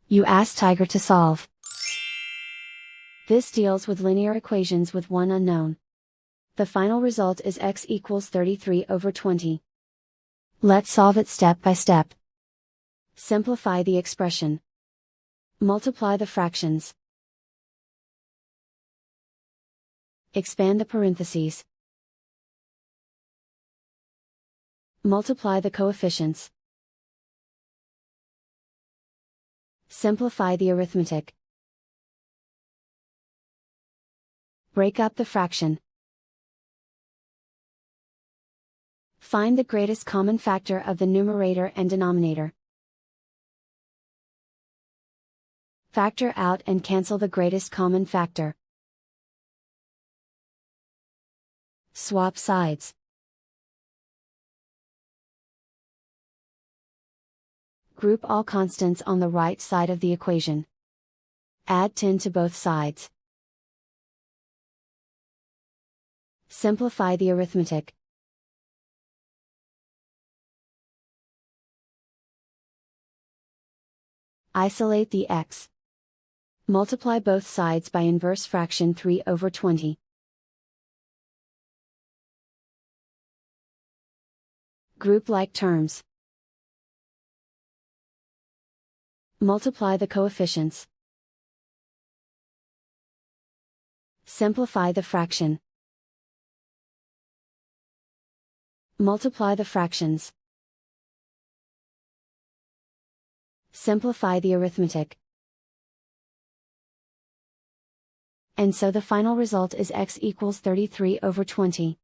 You ask Tiger to solve. This deals with linear equations with one unknown. The final result is x equals 33 over 20. Let's solve it step by step. Simplify the expression. Multiply the fractions. Expand the parentheses. Multiply the coefficients. Simplify the arithmetic. Break up the fraction. Find the greatest common factor of the numerator and denominator. Factor out and cancel the greatest common factor. Swap sides. Group all constants on the right side of the equation. Add 10 to both sides. Simplify the arithmetic. Isolate the x. Multiply both sides by inverse fraction 3 over 20. Group like terms. Multiply the coefficients. Simplify the fraction. Multiply the fractions. Simplify the arithmetic. And so the final result is x equals 33 over 20.